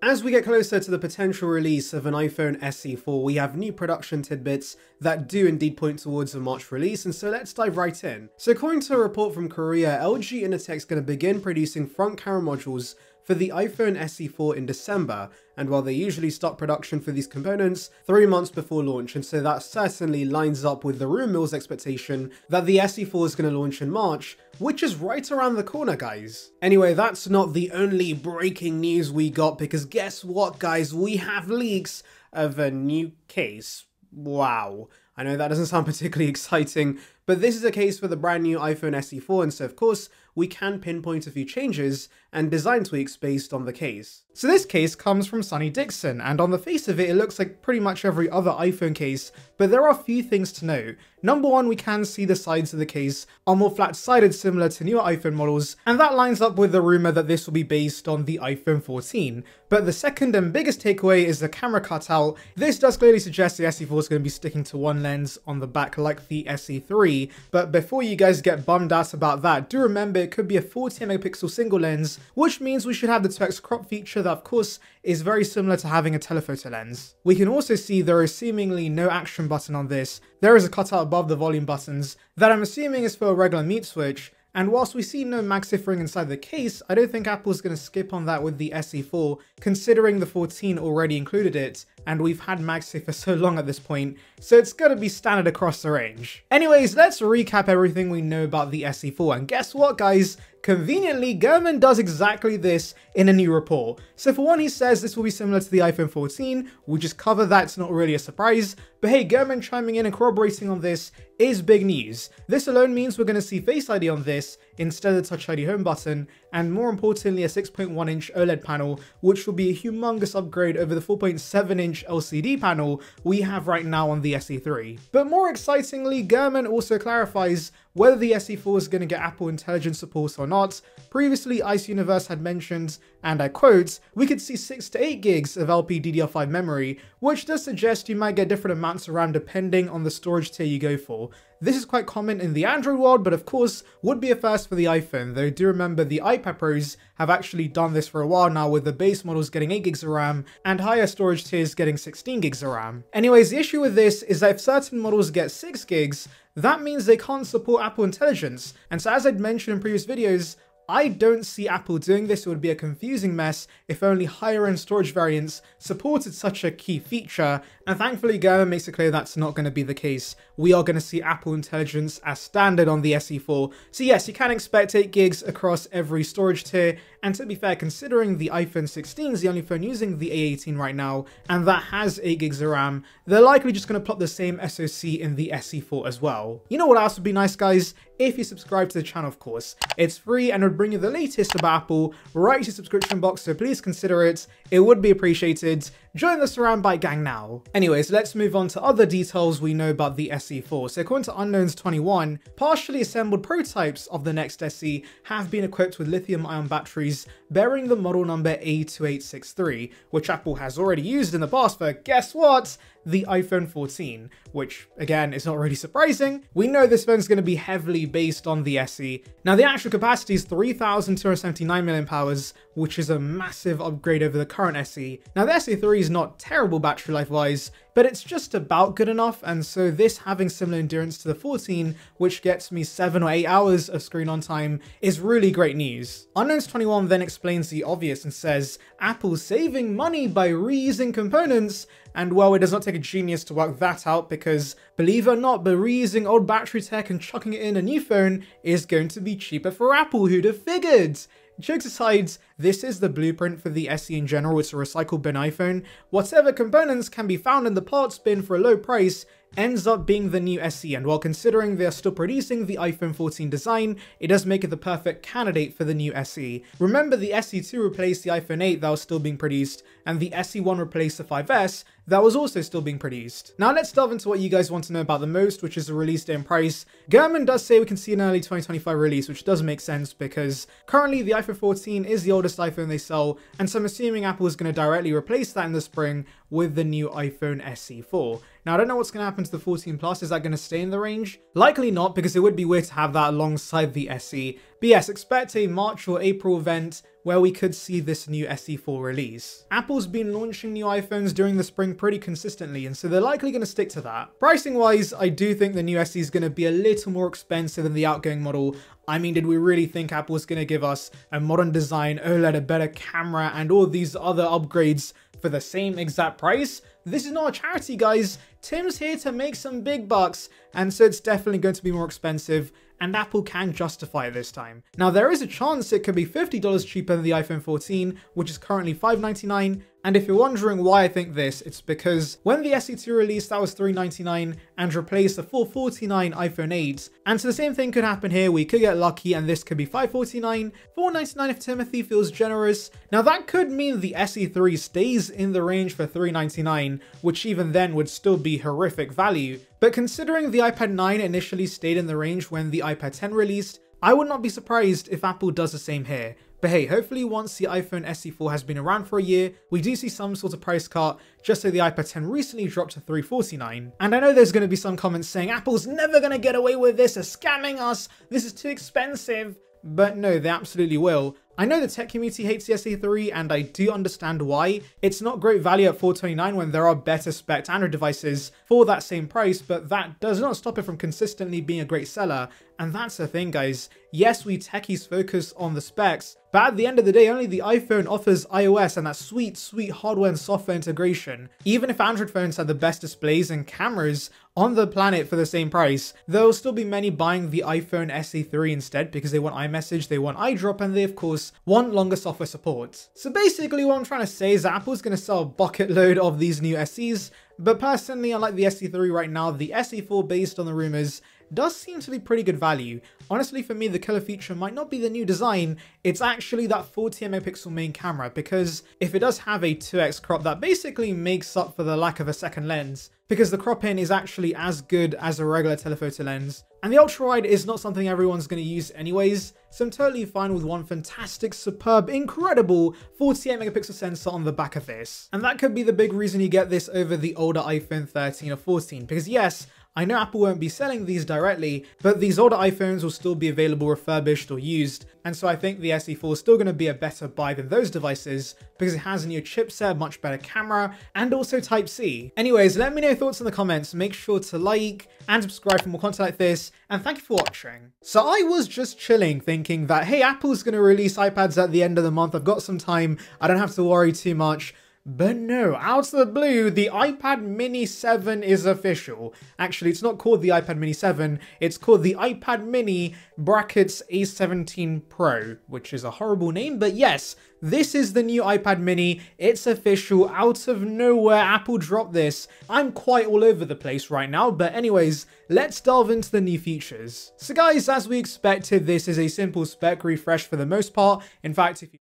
As we get closer to the potential release of an iPhone SE4, we have new production tidbits that do indeed point towards a March release, and so let's dive right in. So according to a report from Korea, LG Innotek is going to begin producing front camera modules for the iPhone SE4 in December, and while they usually start production for these components 3 months before launch, and so that certainly lines up with the room mill's expectation that the SE4 is going to launch in March, which is right around the corner, guys. Anyway, that's not the only breaking news we got, because guess what, guys? We have leaks of a new case. Wow. I know that doesn't sound particularly exciting, but this is a case for the brand new iPhone SE4, and so of course we can pinpoint a few changes and design tweaks based on the case. So this case comes from Sonny Dixon, and on the face of it, it looks like pretty much every other iPhone case, but there are a few things to note. Number one, we can see the sides of the case are more flat-sided, similar to newer iPhone models, and that lines up with the rumor that this will be based on the iPhone 14. But the second and biggest takeaway is the camera cutout. This does clearly suggest the SE4 is going to be sticking to one lens on the back like the SE3, but before you guys get bummed out about that, do remember it could be a 40 megapixel single lens, which means we should have the 2x crop feature that of course is very similar to having a telephoto lens. We can also see there is seemingly no action button on this. There is a cutout above the volume buttons that I'm assuming is for a regular mute switch, and whilst we see no MagSafe ring inside the case, I don't think Apple's going to skip on that with the SE4, considering the 14 already included it, and we've had MagSafe for so long at this point, so it's going to be standard across the range. Anyways, let's recap everything we know about the SE4, and guess what, guys? Conveniently, Gurman does exactly this in a new report. So for one, he says this will be similar to the iPhone 14, we just cover that, it's not really a surprise, but hey, Gurman chiming in and corroborating on this is big news. This alone means we're going to see Face ID on this instead of the Touch ID home button, and more importantly a 6.1-inch OLED panel, which will be a humongous upgrade over the 4.7-inch LCD panel we have right now on the SE3. But more excitingly, Gurman also clarifies whether the SE4 is going to get Apple Intelligence support or not. Previously, Ice Universe had mentioned, and I quote, "We could see 6 to 8 gigs of LPDDR5 memory, which does suggest you might get different amounts of RAM depending on the storage tier you go for. This is quite common in the Android world, but of course would be a first for the iPhone, though do remember the iPad Pros have actually done this for a while now, with the base models getting 8 gigs of RAM and higher storage tiers getting 16 gigs of RAM. Anyways, the issue with this is that if certain models get 6 gigs, that means they can't support Apple Intelligence, and so as I'd mentioned in previous videos, I don't see Apple doing this. It would be a confusing mess if only higher end storage variants supported such a key feature, and thankfully Gurman makes it clear that's not going to be the case. We are going to see Apple Intelligence as standard on the SE4, so yes, you can expect 8 gigs across every storage tier, and to be fair, considering the iPhone 16 is the only phone using the A18 right now, and that has 8 gigs of RAM, they're likely just going to plot the same SoC in the SE4 as well. You know what else would be nice, guys? If you subscribe to the channel, of course. It's free and would bring you the latest about Apple right to your subscription box, so please consider it. It would be appreciated. Join the Surround Byte gang now. Anyways, let's move on to other details we know about the SE4. So according to Unknowns21, partially assembled prototypes of the next SE have been equipped with lithium-ion batteries bearing the model number A2863, which Apple has already used in the past for, guess what? The iPhone 14, which again is not really surprising. We know this phone is going to be heavily based on the SE. Now the actual capacity is 3,279 mAh, which is a massive upgrade over the current SE. Now the SE3 is not terrible battery life wise, but it's just about good enough, and so this having similar endurance to the 14, which gets me 7 or 8 hours of screen on time, is really great news. Unknowns21 then explains the obvious and says, Apple's saving money by reusing components, and well, it does not take a genius to work that out, because believe it or not, but reusing old battery tech and chucking it in a new phone is going to be cheaper for Apple, who'd have figured? Jokes aside, this is the blueprint for the SE in general. It's a recycle bin iPhone. Whatever components can be found in the parts bin for a low price ends up being the new SE, and while considering they are still producing the iPhone 14 design, it does make it the perfect candidate for the new SE. Remember, the SE2 replaced the iPhone 8 that was still being produced, and the SE1 replaced the 5S that was also still being produced. Now let's delve into what you guys want to know about the most, which is the release date and price. Gurman does say we can see an early 2025 release, which does make sense because currently the iPhone 14 is the oldest iPhone they sell, and so I'm assuming Apple is going to directly replace that in the spring with the new iPhone SE4. Now, I don't know what's going to happen to the 14 Plus. Is that going to stay in the range? Likely not, because it would be weird to have that alongside the SE. But yes, expect a March or April event where we could see this new SE4 release. Apple's been launching new iPhones during the spring pretty consistently, and so they're likely going to stick to that. Pricing wise, I do think the new SE is going to be a little more expensive than the outgoing model. I mean, did we really think Apple was going to give us a modern design, OLED, a better camera, and all these other upgrades for the same exact price? This is not a charity, guys. Tim's here to make some big bucks, and so it's definitely going to be more expensive, and Apple can justify it this time. Now, there is a chance it could be $50 cheaper than the iPhone 14, which is currently $599, and if you're wondering why I think this, it's because when the SE2 released, that was $399 and replaced the $449 iPhone 8, and so the same thing could happen here. We could get lucky and this could be $549, $499 if Timothy feels generous. Now, that could mean the SE3 stays in the range for $399, which even then would still be horrific value. But considering the iPad 9 initially stayed in the range when the iPad 10 released, I would not be surprised if Apple does the same here. But hey, hopefully once the iPhone SE4 has been around for a year, we do see some sort of price cut, just so the iPad 10 recently dropped to $349. And I know there's going to be some comments saying Apple's never going to get away with this, they're scamming us, this is too expensive. But no, they absolutely will. I know the tech community hates the SE3, and I do understand why. It's not great value at $429 when there are better spec Android devices for that same price, but that does not stop it from consistently being a great seller. And that's the thing, guys. Yes, we techies focus on the specs, but at the end of the day, only the iPhone offers iOS and that sweet, sweet hardware and software integration. Even if Android phones had the best displays and cameras on the planet for the same price, there will still be many buying the iPhone SE3 instead because they want iMessage, they want iDrop, and they of course want longer software support. So basically what I'm trying to say is that Apple's going to sell a bucket load of these new SEs, but personally, unlike the SE3 right now, the SE4, based on the rumors, does seem to be pretty good value. Honestly, for me, the killer feature might not be the new design, it's actually that 40 megapixel main camera, because if it does have a 2x crop, that basically makes up for the lack of a second lens, because the crop in is actually as good as a regular telephoto lens. And the ultra wide is not something everyone's going to use anyways, so I'm totally fine with one fantastic, superb, incredible 48 megapixel sensor on the back of this. And that could be the big reason you get this over the older iPhone 13 or 14, because yes, I know Apple won't be selling these directly, but these older iPhones will still be available refurbished or used, and so I think the SE4 is still going to be a better buy than those devices because it has a new chipset, much better camera, and also Type-C. Anyways, let me know your thoughts in the comments, make sure to like and subscribe for more content like this, and thank you for watching. So I was just chilling thinking that, hey, Apple's going to release iPads at the end of the month, I've got some time, I don't have to worry too much. But no, out of the blue, the iPad Mini 7 is official. Actually, it's not called the iPad Mini 7, it's called the iPad Mini brackets A17 Pro, which is a horrible name, but yes, this is the new iPad Mini. It's official. Out of nowhere, Apple dropped this. I'm quite all over the place right now, but anyways, let's delve into the new features. So guys, as we expected, this is a simple spec refresh for the most part. In fact, if you